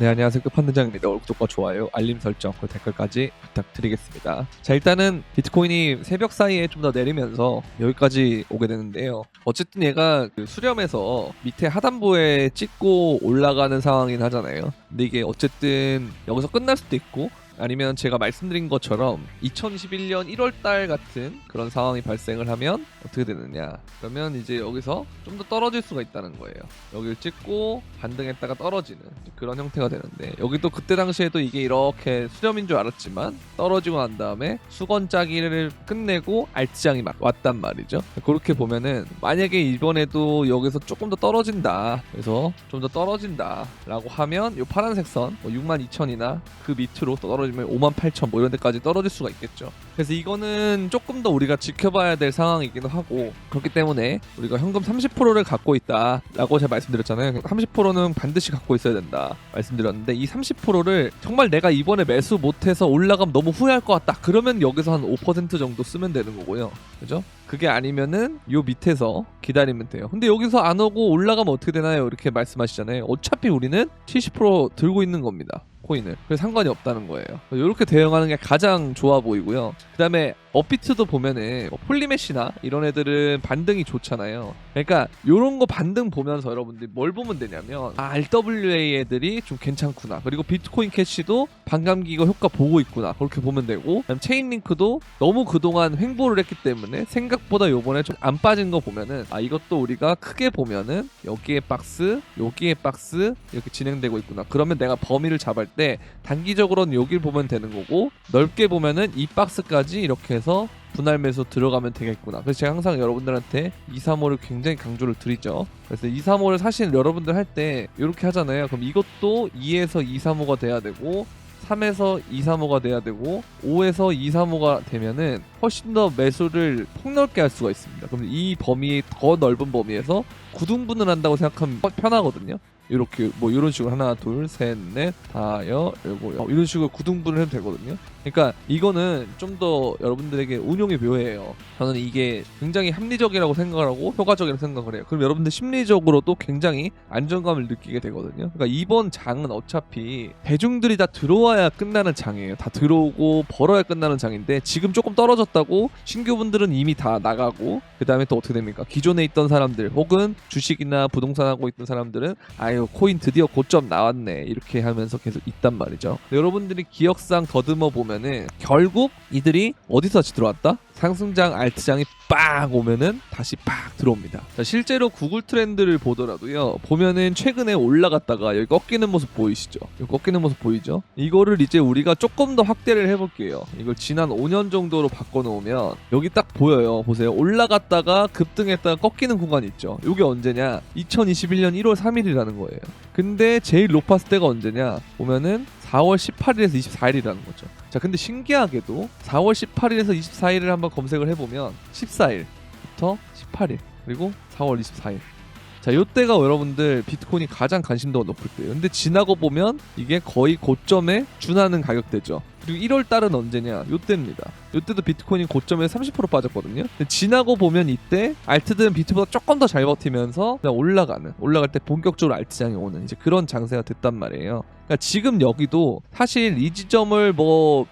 네, 안녕하세요. 끝판왕장입니다. 구독과 좋아요, 알림 설정, 그리고 댓글까지 부탁드리겠습니다. 자, 일단은 비트코인이 새벽 사이에 좀 더 내리면서 여기까지 오게 되는데요. 어쨌든 얘가 그 수렴해서 밑에 하단부에 찍고 올라가는 상황이긴 하잖아요. 근데 이게 어쨌든 여기서 끝날 수도 있고 아니면 제가 말씀드린 것처럼 2021년 1월달 같은 그런 상황이 발생을 하면 어떻게 되느냐, 그러면 이제 여기서 좀 더 떨어질 수가 있다는 거예요. 여기를 찍고 반등했다가 떨어지는 그런 형태가 되는데, 여기도 그때 당시에도 이게 이렇게 수렴인 줄 알았지만 떨어지고 난 다음에 수건 짜기를 끝내고 알트장이 막 왔단 말이죠. 그렇게 보면은 만약에 이번에도 여기서 조금 더 떨어진다, 그래서 좀 더 떨어진다 라고 하면 이 파란색 선 62,000이나 그 밑으로 또 떨어지면 58,000 이런 데까지 떨어질 수가 있겠죠. 그래서 이거는 조금 더 우리가 지켜봐야 될 상황이기도 하고, 그렇기 때문에 우리가 현금 30%를 갖고 있다 라고 제가 말씀드렸잖아요. 30%는 반드시 갖고 있어야 된다 말씀드렸는데, 이 30%를 정말 내가 이번에 매수 못해서 올라가면 너무 후회할 것 같다 그러면 여기서 한 5% 정도 쓰면 되는 거고요. 그죠? 그게 아니면은 요 밑에서 기다리면 돼요. 근데 여기서 안 오고 올라가면 어떻게 되나요? 이렇게 말씀하시잖아요. 어차피 우리는 70% 들고 있는 겁니다, 코인을. 그래서 상관이 없다는 거예요. 이렇게 대응하는 게 가장 좋아 보이고요. 그 다음에 업비트도 보면은 폴리메시나 이런 애들은 반등이 좋잖아요. 그러니까 요런 거 반등 보면서 여러분들이 뭘 보면 되냐면, RWA 애들이 좀 괜찮구나, 그리고 비트코인 캐시도 반감기가 효과 보고 있구나, 그렇게 보면 되고, 그다음 체인링크도 너무 그동안 횡보를 했기 때문에 생각보다 요번에 좀 안 빠진 거 보면은 이것도 우리가 크게 보면은 여기에 박스 여기에 박스 이렇게 진행되고 있구나, 그러면 내가 범위를 잡을 때 단기적으로는 여길 보면 되는 거고, 넓게 보면은 이 박스까지 이렇게 해서 분할 매수 들어가면 되겠구나. 그래서 제가 항상 여러분들한테 235를 굉장히 강조를 드리죠. 그래서 235를 사실 여러분들 할 때 이렇게 하잖아요. 그럼 이것도 2에서 235가 돼야 되고 3에서 235가 돼야 되고 5에서 235가 되면은 훨씬 더 매수를 폭넓게 할 수가 있습니다. 그럼 이 범위, 더 넓은 범위에서 구등분을 한다고 생각하면 편하거든요. 이렇게 뭐 이런 식으로 하나 둘 셋 넷 다섯 일곱 이런 식으로 구등분을 해도 되거든요. 그러니까 이거는 좀 더 여러분들에게 운용이 묘해요. 저는 이게 굉장히 합리적이라고 생각을 하고 효과적이라고 생각을 해요. 그럼 여러분들 심리적으로도 굉장히 안정감을 느끼게 되거든요. 그러니까 이번 장은 어차피 대중들이 다 들어와야 끝나는 장이에요. 다 들어오고 벌어야 끝나는 장인데, 지금 조금 떨어졌다고 신규분들은 이미 다 나가고, 그 다음에 또 어떻게 됩니까? 기존에 있던 사람들 혹은 주식이나 부동산 하고 있던 사람들은 아유 코인 드디어 고점 나왔네 이렇게 하면서 계속 있단 말이죠. 여러분들이 기억상 더듬어 보면은 결국 이들이 어디서 다시 들어왔다? 상승장 알트장이 빡 오면은 다시 빡 들어옵니다. 자, 실제로 구글 트렌드를 보더라도요, 보면은 최근에 올라갔다가 여기 꺾이는 모습 보이시죠? 여기 꺾이는 모습 보이죠? 이거를 이제 우리가 조금 더 확대를 해볼게요. 이걸 지난 5년 정도로 바꿔놓으면 여기 딱 보여요. 보세요. 올라갔다가 급등했다가 꺾이는 구간이 있죠. 이게 언제냐? 2021년 1월 3일이라는 거예요. 근데 제일 높았을 때가 언제냐? 보면은 4월 18일에서 24일이라는 거죠. 자, 근데 신기하게도 4월 18일에서 24일을 한번 검색을 해보면 14일부터 18일 그리고 4월 24일, 자, 요때가 여러분들 비트코인이 가장 관심도가 높을 때예요. 근데 지나고 보면 이게 거의 고점에 준하는 가격대죠. 그리고 1월 달은 언제냐? 요때입니다. 요때도 비트코인이 고점에 30% 빠졌거든요. 근데 지나고 보면 이때 알트들은 비트보다 조금 더 잘 버티면서 그냥 올라갈 때 본격적으로 알트장이 오는 이제 그런 장세가 됐단 말이에요. 그러니까 지금 여기도 사실 이 지점을 뭐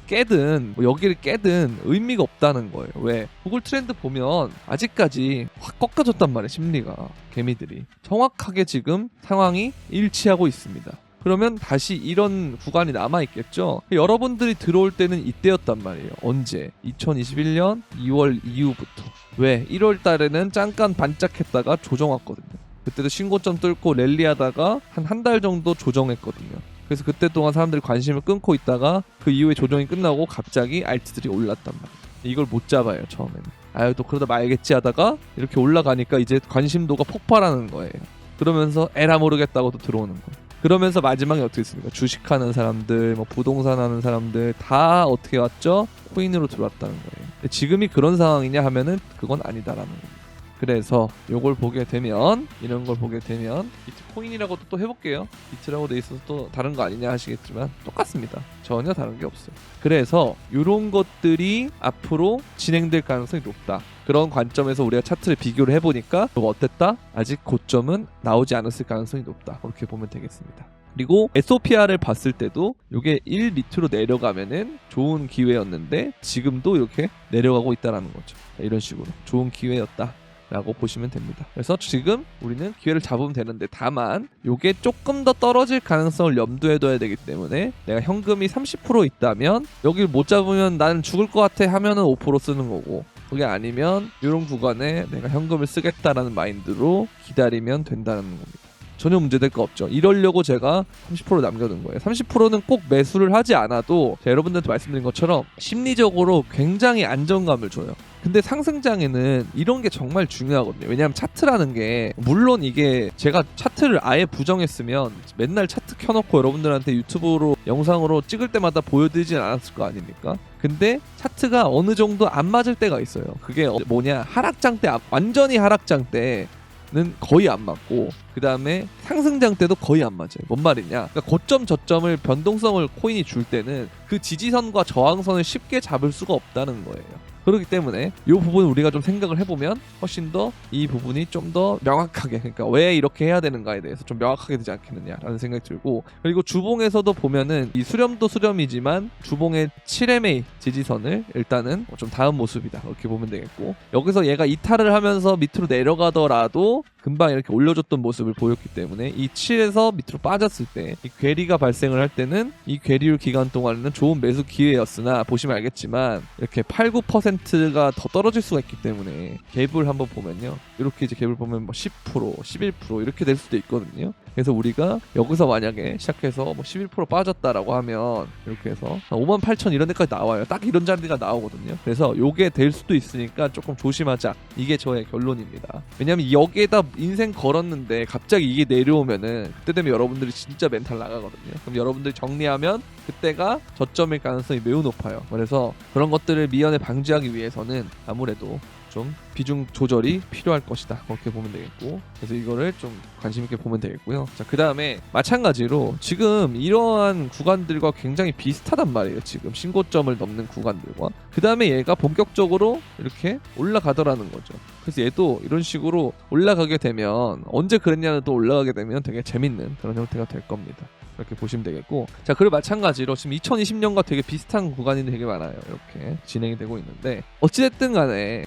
깨든 뭐 여기를 깨든 의미가 없다는 거예요. 왜? 구글 트렌드 보면 아직까지 확 꺾어졌단 말이에요. 심리가, 개미들이 정확하게 지금 상황이 일치하고 있습니다. 그러면 다시 이런 구간이 남아있겠죠. 여러분들이 들어올 때는 이때였단 말이에요. 언제? 2021년 2월 이후부터. 왜? 1월 달에는 잠깐 반짝했다가 조정왔거든요. 그때도 신고점 뚫고 랠리하다가 한 달 정도 조정했거든요. 그래서 그때 동안 사람들이 관심을 끊고 있다가 그 이후에 조정이 끝나고 갑자기 알트들이 올랐단 말이에요. 이걸 못 잡아요, 처음에는. 아유, 또 그러다 말겠지 하다가 이렇게 올라가니까 이제 관심도가 폭발하는 거예요. 그러면서 에라 모르겠다고 또 들어오는 거예요. 그러면서 마지막에 어떻게 했습니까? 주식하는 사람들, 뭐 부동산 하는 사람들 다 어떻게 왔죠? 코인으로 들어왔다는 거예요. 근데 지금이 그런 상황이냐 하면은 그건 아니다라는 거예요. 그래서 요걸 보게 되면, 이런 걸 보게 되면 비트코인이라고도 또 해볼게요. 비트라고 돼 있어서 또 다른 거 아니냐 하시겠지만 똑같습니다. 전혀 다른 게 없어요. 그래서 요런 것들이 앞으로 진행될 가능성이 높다. 그런 관점에서 우리가 차트를 비교를 해보니까 어땠다? 아직 고점은 나오지 않았을 가능성이 높다. 그렇게 보면 되겠습니다. 그리고 SOPR을 봤을 때도 이게 1 밑으로 내려가면은 좋은 기회였는데 지금도 이렇게 내려가고 있다라는 거죠. 이런 식으로 좋은 기회였다 라고 보시면 됩니다. 그래서 지금 우리는 기회를 잡으면 되는데, 다만 이게 조금 더 떨어질 가능성을 염두에 둬야 되기 때문에 내가 현금이 30% 있다면 여기를 못 잡으면 나는 죽을 것 같아 하면은 5% 쓰는 거고, 그게 아니면 이런 구간에 내가 현금을 쓰겠다라는 마인드로 기다리면 된다는 겁니다. 전혀 문제될 거 없죠. 이러려고 제가 30% 남겨둔 거예요. 30%는 꼭 매수를 하지 않아도 제가 여러분들한테 말씀드린 것처럼 심리적으로 굉장히 안정감을 줘요. 근데 상승장에는 이런 게 정말 중요하거든요. 왜냐하면 차트라는 게, 물론 이게 제가 차트를 아예 부정했으면 맨날 차트 켜놓고 여러분들한테 유튜브로 영상으로 찍을 때마다 보여드리진 않았을 거 아닙니까? 근데 차트가 어느 정도 안 맞을 때가 있어요. 그게 뭐냐, 하락장 때, 완전히 하락장 때는 거의 안 맞고, 그 다음에 상승장 때도 거의 안 맞아요. 뭔 말이냐, 그러니까 고점 저점을 변동성을 코인이 줄 때는 그 지지선과 저항선을 쉽게 잡을 수가 없다는 거예요. 그렇기 때문에 이 부분을 우리가 좀 생각을 해보면 훨씬 더 이 부분이 좀 더 명확하게, 그러니까 왜 이렇게 해야 되는가에 대해서 좀 명확하게 되지 않겠느냐라는 생각이 들고, 그리고 주봉에서도 보면은 이 수렴도 수렴이지만 주봉의 7MA 지지선을 일단은 좀 닿은 모습이다, 그렇게 보면 되겠고, 여기서 얘가 이탈을 하면서 밑으로 내려가더라도 금방 이렇게 올려줬던 모습을 보였기 때문에 이 7에서 밑으로 빠졌을 때 이 괴리가 발생을 할 때는 이 괴리율 기간 동안에는 좋은 매수 기회였으나, 보시면 알겠지만 이렇게 8, 9%가 더 떨어질 수가 있기 때문에 갭을 한번 보면요, 이렇게 이제 갭을 보면 뭐 10%, 11% 이렇게 될 수도 있거든요. 그래서 우리가 여기서 만약에 시작해서 뭐 11% 빠졌다라고 하면 이렇게 해서 58,000 이런 데까지 나와요. 딱 이런 자리가 나오거든요. 그래서 요게 될 수도 있으니까 조금 조심하자, 이게 저의 결론입니다. 왜냐면 여기에다 인생 걸었는데 갑자기 이게 내려오면은 그때 되면 여러분들이 진짜 멘탈 나가거든요. 그럼 여러분들이 정리하면 그때가 저점일 가능성이 매우 높아요. 그래서 그런 것들을 미연에 방지하기 위해서는 아무래도 좀 비중 조절이 필요할 것이다, 그렇게 보면 되겠고, 그래서 이거를 좀 관심 있게 보면 되겠고요. 자, 그 다음에 마찬가지로 지금 이러한 구간들과 굉장히 비슷하단 말이에요. 지금 신고점을 넘는 구간들과, 그 다음에 얘가 본격적으로 이렇게 올라가더라는 거죠. 그래서 얘도 이런 식으로 올라가게 되면, 언제 그랬냐는 또 올라가게 되면 되게 재밌는 그런 형태가 될 겁니다. 이렇게 보시면 되겠고, 자, 그리고 마찬가지로 지금 2020년과 되게 비슷한 구간이 되게 많아요. 이렇게 진행이 되고 있는데, 어찌됐든 간에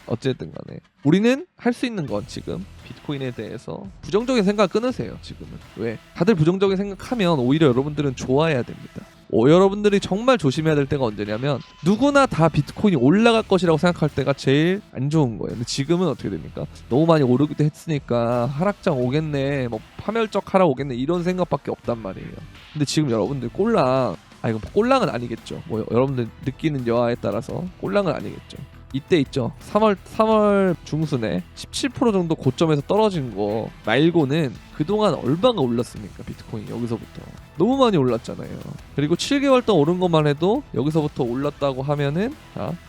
우리는 할 수 있는 건 지금 비트코인에 대해서 부정적인 생각 끊으세요. 지금은 왜 다들 부정적인 생각하면 오히려 여러분들은 좋아해야 됩니다. 여러분들이 정말 조심해야 될 때가 언제냐면, 누구나 다 비트코인이 올라갈 것이라고 생각할 때가 제일 안 좋은 거예요. 근데 지금은 어떻게 됩니까? 너무 많이 오르기도 했으니까 하락장 오겠네, 뭐 파멸적 하락 오겠네, 이런 생각밖에 없단 말이에요. 근데 지금 여러분들 꼴랑, 이거 꼴랑은 아니겠죠. 뭐 여러분들 느끼는 여하에 따라서 꼴랑은 아니겠죠. 이때 있죠. 3월 중순에 17% 정도 고점에서 떨어진 거 말고는 그동안 얼마가 올랐습니까? 비트코인 여기서부터 너무 많이 올랐잖아요. 그리고 7개월 동안 오른 것만 해도 여기서부터 올랐다고 하면은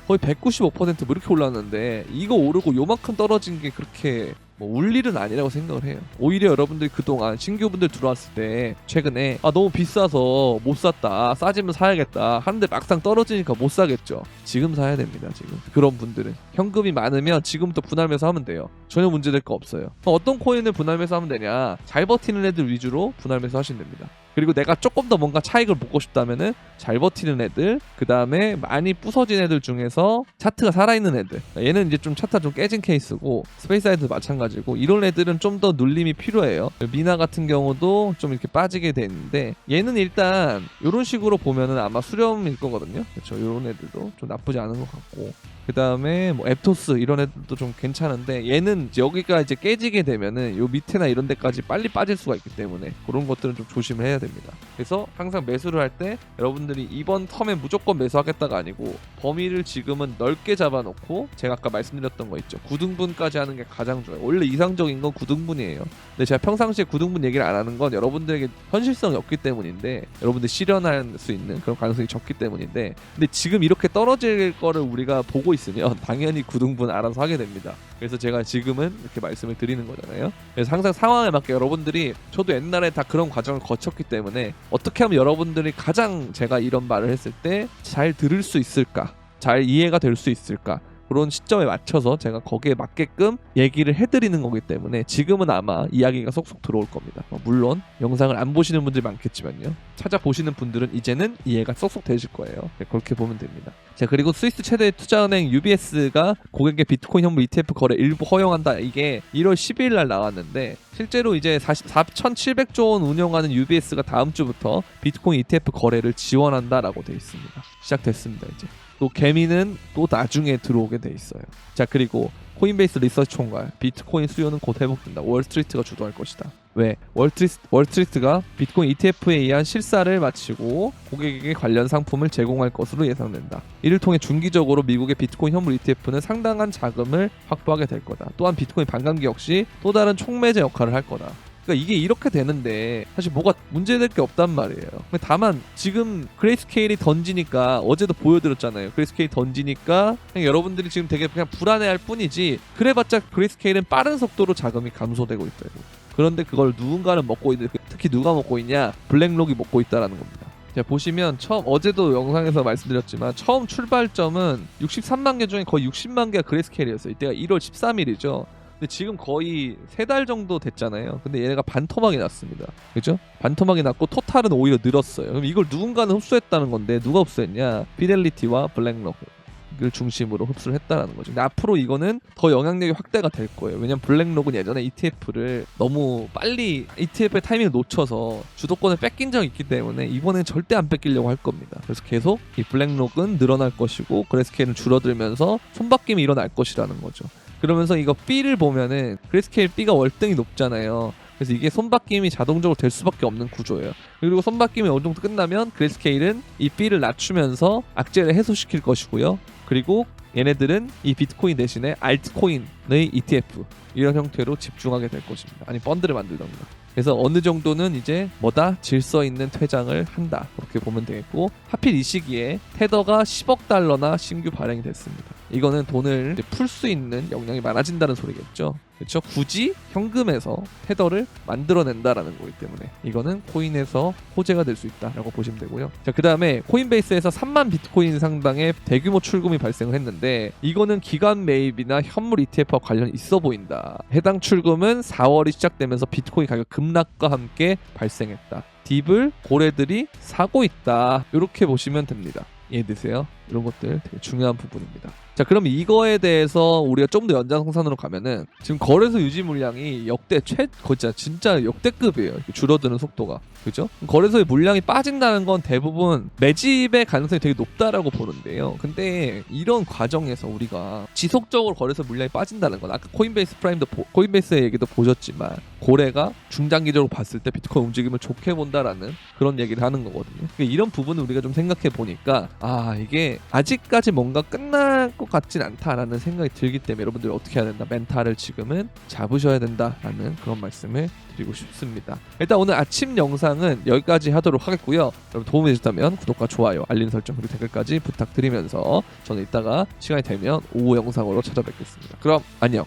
거의 195% 뭐 이렇게 올랐는데, 이거 오르고 요만큼 떨어진 게 그렇게 뭐 울 일은 아니라고 생각을 해요. 오히려 여러분들이 그동안 신규분들 들어왔을 때 최근에 너무 비싸서 못 샀다, 싸지면 사야겠다 하는데 막상 떨어지니까 못 사겠죠. 지금 사야 됩니다. 지금 그런 분들은 현금이 많으면 지금부터 분할매수 하면 돼요. 전혀 문제될 거 없어요. 어떤 코인을 분할매수 하면 되냐, 잘 버티는 애들 위주로 분할매수 하시면 됩니다. 그리고 내가 조금 더 뭔가 차익을 보고 싶다면은 잘 버티는 애들, 그 다음에 많이 부서진 애들 중에서 차트가 살아있는 애들, 얘는 이제 좀 차트가 좀 깨진 케이스고, 스페이스아이도 마찬가지고, 이런 애들은 좀 더 눌림이 필요해요. 미나 같은 경우도 좀 이렇게 빠지게 되는데, 얘는 일단 이런 식으로 보면은 아마 수렴일 거거든요. 그렇죠. 이런 애들도 좀 나쁘지 않은 것 같고, 그 다음에 뭐 앱토스 이런 애들도 좀 괜찮은데, 얘는 여기가 이제 깨지게 되면은 요 밑에나 이런 데까지 빨리 빠질 수가 있기 때문에 그런 것들은 좀 조심을 해야 됩니다. 그래서 항상 매수를 할 때 여러분들이 이번 텀에 무조건 매수하겠다가 아니고, 범위를 지금은 넓게 잡아놓고, 제가 아까 말씀드렸던 거 있죠, 9등분까지 하는 게 가장 좋아요. 원래 이상적인 건 9등분이에요. 근데 제가 평상시에 9등분 얘기를 안 하는 건 여러분들에게 현실성이 없기 때문인데, 여러분들 실현할 수 있는 그런 가능성이 적기 때문인데, 근데 지금 이렇게 떨어질 거를 우리가 보고 있으면 당연히 9등분 알아서 하게 됩니다. 그래서 제가 지금은 이렇게 말씀을 드리는 거잖아요. 그래서 항상 상황에 맞게 여러분들이, 저도 옛날에 다 그런 과정을 거쳤기 때문에 어떻게 하면 여러분들이 가장 제가 이런 말을 했을 때 잘 들을 수 있을까, 잘 이해가 될 수 있을까, 그런 시점에 맞춰서 제가 거기에 맞게끔 얘기를 해드리는 거기 때문에 지금은 아마 이야기가 쏙쏙 들어올 겁니다. 물론 영상을 안 보시는 분들이 많겠지만요, 찾아보시는 분들은 이제는 이해가 쏙쏙 되실 거예요. 그렇게 보면 됩니다. 자, 그리고 스위스 최대 투자은행 UBS가 고객의 비트코인 현물 ETF 거래 일부 허용한다. 이게 1월 12일 날 나왔는데 실제로 이제 4,700조 원 운영하는 UBS가 다음 주부터 비트코인 ETF 거래를 지원한다라고 돼 있습니다. 시작됐습니다. 이제 또 개미는 또 나중에 들어오게 돼 있어요. 자, 그리고 코인베이스 리서치 총괄, 비트코인 수요는 곧 회복된다. 월스트리트가 주도할 것이다. 왜? 월스트리트가 비트코인 ETF에 의한 실사를 마치고 고객에게 관련 상품을 제공할 것으로 예상된다. 이를 통해 중기적으로 미국의 비트코인 현물 ETF는 상당한 자금을 확보하게 될 거다. 또한 비트코인 반감기 역시 또 다른 촉매제 역할을 할 거다. 그러니까 이게 이렇게 되는데 사실 뭐가 문제될 게 없단 말이에요. 다만 지금 그레이스케일이 던지니까, 어제도 보여드렸잖아요. 그레이스케일이 던지니까 그냥 여러분들이 지금 되게 그냥 불안해할 뿐이지, 그래봤자 그레이스케일은 빠른 속도로 자금이 감소되고 있다고. 그런데 그걸 누군가는 먹고 있는데, 특히 누가 먹고 있냐? 블랙록이 먹고 있다라는 겁니다. 자, 보시면 어제도 영상에서 말씀드렸지만 처음 출발점은 63만 개 중에 거의 60만 개가 그레이스케일이었어요. 이때가 1월 13일이죠. 근데 지금 거의 3달 정도 됐잖아요. 근데 얘네가 반토막이 났습니다. 그죠? 반토막이 났고 토탈은 오히려 늘었어요. 그럼 이걸 누군가는 흡수했다는 건데, 누가 흡수했냐? 피델리티와 블랙록을 중심으로 흡수를 했다는 거죠. 근데 앞으로 이거는 더 영향력이 확대가 될 거예요. 왜냐면 블랙록은 예전에 ETF를 너무 빨리 ETF의 타이밍을 놓쳐서 주도권을 뺏긴 적이 있기 때문에 이번엔 절대 안 뺏기려고 할 겁니다. 그래서 계속 이 블랙록은 늘어날 것이고 그레이스케일은 줄어들면서 손바뀜이 일어날 것이라는 거죠. 그러면서 이거 B를 보면은 그레이스케일 B가 월등히 높잖아요. 그래서 이게 손바뀜이 자동적으로 될 수밖에 없는 구조예요. 그리고 손바뀜이 어느 정도 끝나면 그레이스케일은 이 B를 낮추면서 악재를 해소시킬 것이고요. 그리고 얘네들은 이 비트코인 대신에 알트코인의 ETF 이런 형태로 집중하게 될 것입니다. 아니 펀드를 만들던가. 그래서 어느 정도는 이제 질서 있는 퇴장을 한다, 그렇게 보면 되겠고, 하필 이 시기에 테더가 10억 달러나 신규 발행이 됐습니다. 이거는 돈을 풀 수 있는 역량이 많아진다는 소리겠죠. 그렇죠? 굳이 현금에서 테더를 만들어낸다라는 거기 때문에 이거는 코인에서 호재가 될 수 있다라고 보시면 되고요. 자, 그 다음에 코인베이스에서 3만 비트코인 상당의 대규모 출금이 발생을 했는데, 이거는 기관 매입이나 현물 ETF와 관련이 있어 보인다. 해당 출금은 4월이 시작되면서 비트코인 가격 급락과 함께 발생했다. 딥을 고래들이 사고 있다, 이렇게 보시면 됩니다. 이해되세요? 이런 것들 되게 중요한 부분입니다. 자, 그럼 이거에 대해서 우리가 좀 더 연장성산으로 가면은 지금 거래소 유지 물량이 역대 진짜 역대급이에요. 줄어드는 속도가. 그죠? 거래소의 물량이 빠진다는 건 대부분 매집의 가능성이 되게 높다라고 보는데요. 근데 이런 과정에서 우리가 지속적으로 거래소 물량이 빠진다는 건, 아까 코인베이스의 얘기도 보셨지만 고래가 중장기적으로 봤을 때 비트코인 움직임을 좋게 본다라는 그런 얘기를 하는 거거든요. 그러니까 이런 부분을 우리가 좀 생각해 보니까 이게 아직까지 뭔가 끝날 것 같진 않다라는 생각이 들기 때문에 여러분들이 어떻게 해야 된다? 멘탈을 지금은 잡으셔야 된다라는 그런 말씀을 드리고 싶습니다. 일단 오늘 아침 영상은 여기까지 하도록 하겠고요. 여러분 도움이 되셨다면 구독과 좋아요, 알림 설정, 그리고 댓글까지 부탁드리면서 저는 이따가 시간이 되면 오후 영상으로 찾아뵙겠습니다. 그럼 안녕.